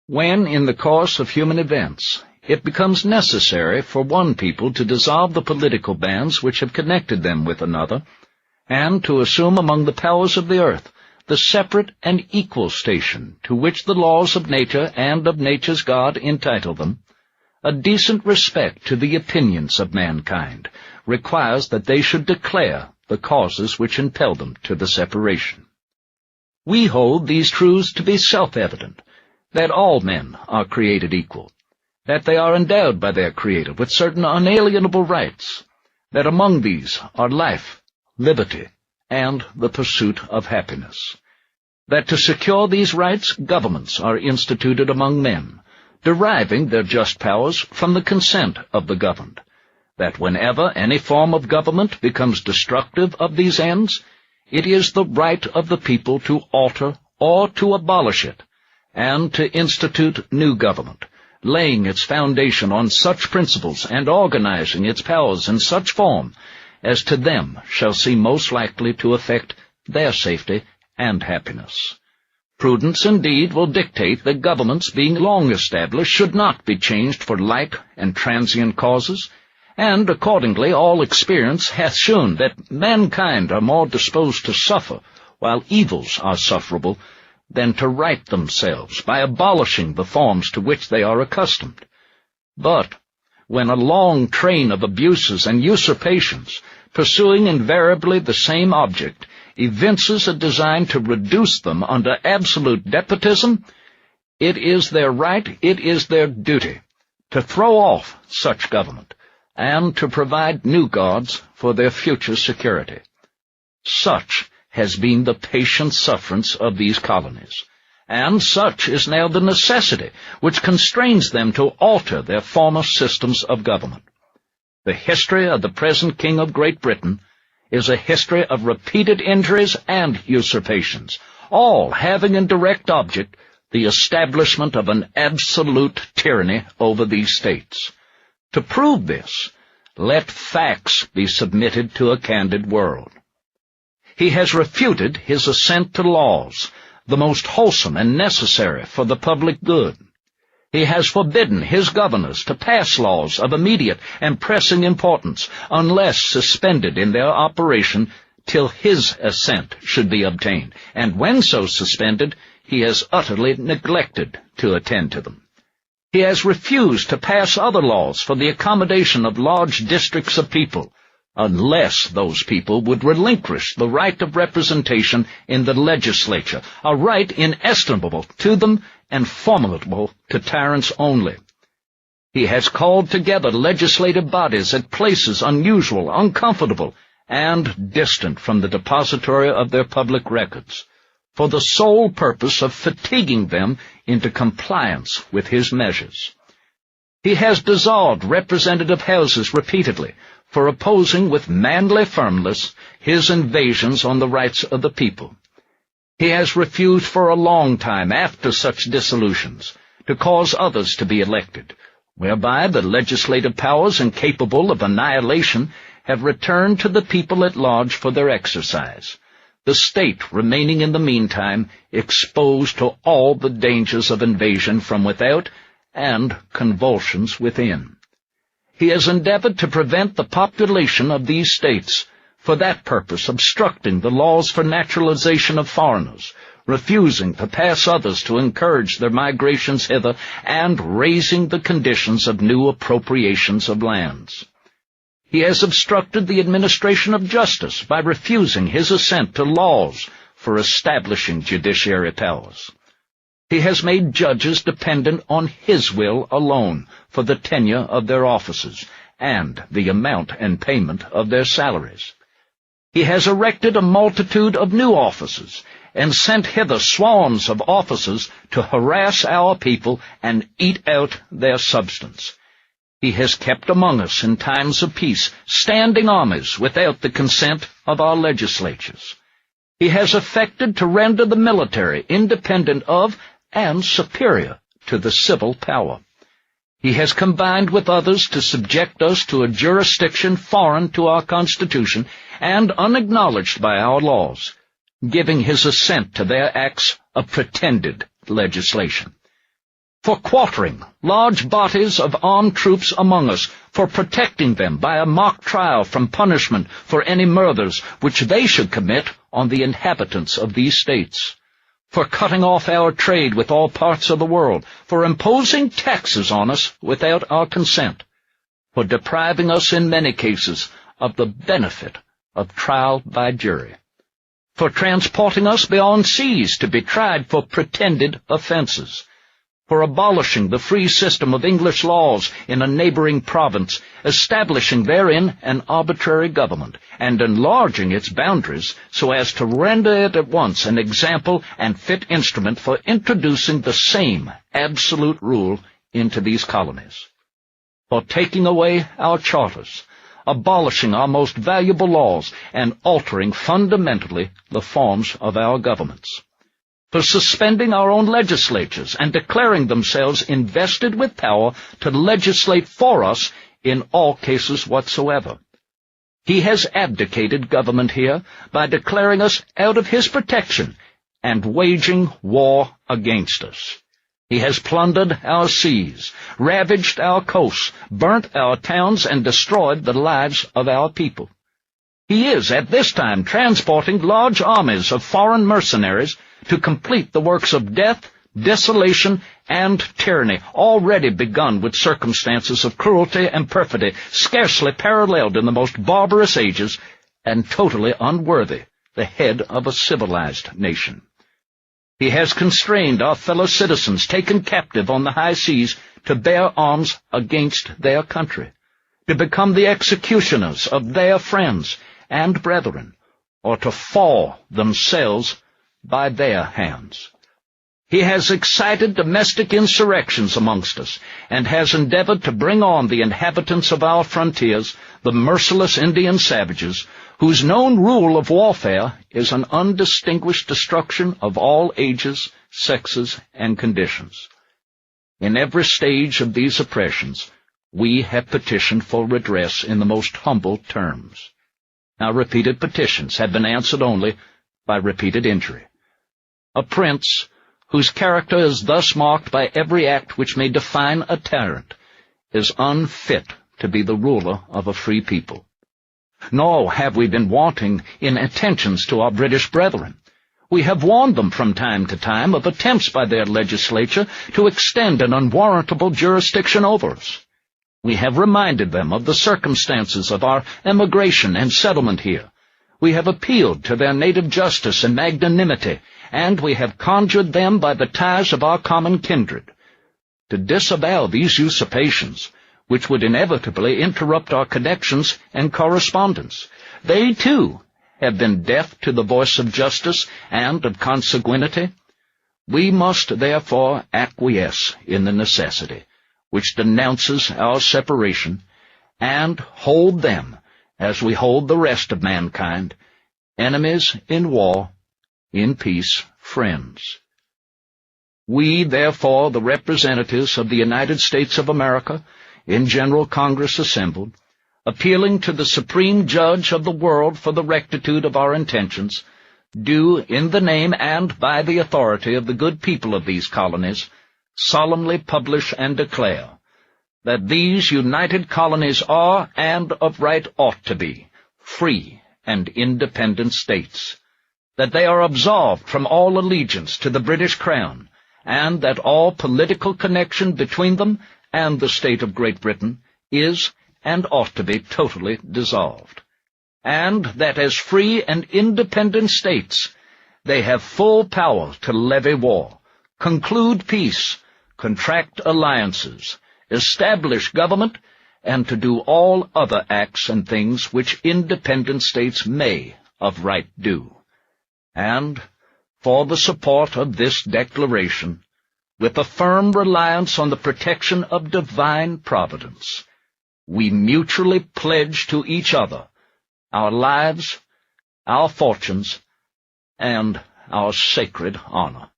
When, in the course of human events, it becomes necessary for one people to dissolve the political bands which have connected them with another, and to assume among the powers of the earth the separate and equal station to which the laws of nature and of nature's God entitle them, a decent respect to the opinions of mankind requires that they should declare the causes which impel them to the separation. We hold these truths to be self-evident, that all men are created equal, that they are endowed by their Creator with certain unalienable rights, that among these are life, liberty, and the pursuit of happiness, that to secure these rights governments are instituted among men, deriving their just powers from the consent of the governed, that whenever any form of government becomes destructive of these ends, it is the right of the people to alter or to abolish it, and to institute new government, laying its foundation on such principles and organizing its powers in such form as to them shall seem most likely to affect their safety and happiness. Prudence indeed will dictate that governments being long established should not be changed for light and transient causes, and accordingly all experience hath shown that mankind are more disposed to suffer while evils are sufferable than to right themselves by abolishing the forms to which they are accustomed. But when a long train of abuses and usurpations, pursuing invariably the same object, evinces a design to reduce them under absolute despotism, it is their right, it is their duty, to throw off such government, and to provide new gods for their future security. Such has been the patient sufferance of these colonies, and such is now the necessity which constrains them to alter their former systems of government. The history of the present King of Great Britain is a history of repeated injuries and usurpations, all having in direct object the establishment of an absolute tyranny over these states. To prove this, let facts be submitted to a candid world. He has refuted his assent to laws, the most wholesome and necessary for the public good. He has forbidden his governors to pass laws of immediate and pressing importance, unless suspended in their operation till his assent should be obtained, and when so suspended, he has utterly neglected to attend to them. He has refused to pass other laws for the accommodation of large districts of people, unless those people would relinquish the right of representation in the legislature, a right inestimable to them and formidable to tyrants only. He has called together legislative bodies at places unusual, uncomfortable, and distant from the depository of their public records, for the sole purpose of fatiguing them into compliance with his measures. He has dissolved representative houses repeatedly, for opposing with manly firmness his invasions on the rights of the people. He has refused for a long time after such dissolutions to cause others to be elected, whereby the legislative powers incapable of annihilation have returned to the people at large for their exercise, the state remaining in the meantime exposed to all the dangers of invasion from without and convulsions within. He has endeavored to prevent the population of these states, for that purpose obstructing the laws for naturalization of foreigners, refusing to pass others to encourage their migrations hither, and raising the conditions of new appropriations of lands. He has obstructed the administration of justice by refusing his assent to laws for establishing judiciary powers. He has made judges dependent on his will alone for the tenure of their offices and the amount and payment of their salaries. He has erected a multitude of new offices and sent hither swarms of officers to harass our people and eat out their substance. He has kept among us in times of peace standing armies without the consent of our legislatures. He has affected to render the military independent of and superior to the civil power. He has combined with others to subject us to a jurisdiction foreign to our Constitution and unacknowledged by our laws, giving his assent to their acts of pretended legislation. for quartering large bodies of armed troops among us, for protecting them by a mock trial from punishment for any murders which they should commit on the inhabitants of these states, for cutting off our trade with all parts of the world, for imposing taxes on us without our consent, for depriving us in many cases of the benefit of trial by jury, for transporting us beyond seas to be tried for pretended offenses, for abolishing the free system of English laws in a neighboring province, establishing therein an arbitrary government, and enlarging its boundaries so as to render it at once an example and fit instrument for introducing the same absolute rule into these colonies, for taking away our charters, abolishing our most valuable laws, and altering fundamentally the forms of our governments, for suspending our own legislatures and declaring themselves invested with power to legislate for us in all cases whatsoever. He has abdicated government here by declaring us out of his protection and waging war against us. He has plundered our seas, ravaged our coasts, burnt our towns, and destroyed the lives of our people. He is at this time transporting large armies of foreign mercenaries to complete the works of death, desolation, and tyranny, already begun with circumstances of cruelty and perfidy scarcely paralleled in the most barbarous ages, and totally unworthy the head of a civilized nation. He has constrained our fellow citizens taken captive on the high seas to bear arms against their country, to become the executioners of their friends and brethren, or to fall themselves by their hands. He has excited domestic insurrections amongst us, and has endeavored to bring on the inhabitants of our frontiers, the merciless Indian savages, whose known rule of warfare is an undistinguished destruction of all ages, sexes, and conditions. In every stage of these oppressions, we have petitioned for redress in the most humble terms. Our repeated petitions have been answered only by repeated injury. A prince, whose character is thus marked by every act which may define a tyrant, is unfit to be the ruler of a free people. Nor have we been wanting in attentions to our British brethren. We have warned them from time to time of attempts by their legislature to extend an unwarrantable jurisdiction over us. We have reminded them of the circumstances of our emigration and settlement here. We have appealed to their native justice and magnanimity, and we have conjured them by the ties of our common kindred to disavow these usurpations, which would inevitably interrupt our connections and correspondence. They, too, have been deaf to the voice of justice and of consanguinity. We must, therefore, acquiesce in the necessity which denounces our separation, and hold them, as we hold the rest of mankind, enemies in war, in peace, friends. We, therefore, the representatives of the United States of America, in General Congress assembled, appealing to the Supreme Judge of the world for the rectitude of our intentions, do, in the name and by the authority of the good people of these colonies, solemnly publish and declare that these united colonies are, and of right ought to be, free and independent states, that they are absolved from all allegiance to the British Crown, and that all political connection between them and the state of Great Britain is and ought to be totally dissolved, and that as free and independent states they have full power to levy war, conclude peace, contract alliances, establish government, and to do all other acts and things which independent states may of right do. And for the support of this declaration, with a firm reliance on the protection of divine providence, we mutually pledge to each other our lives, our fortunes, and our sacred honor.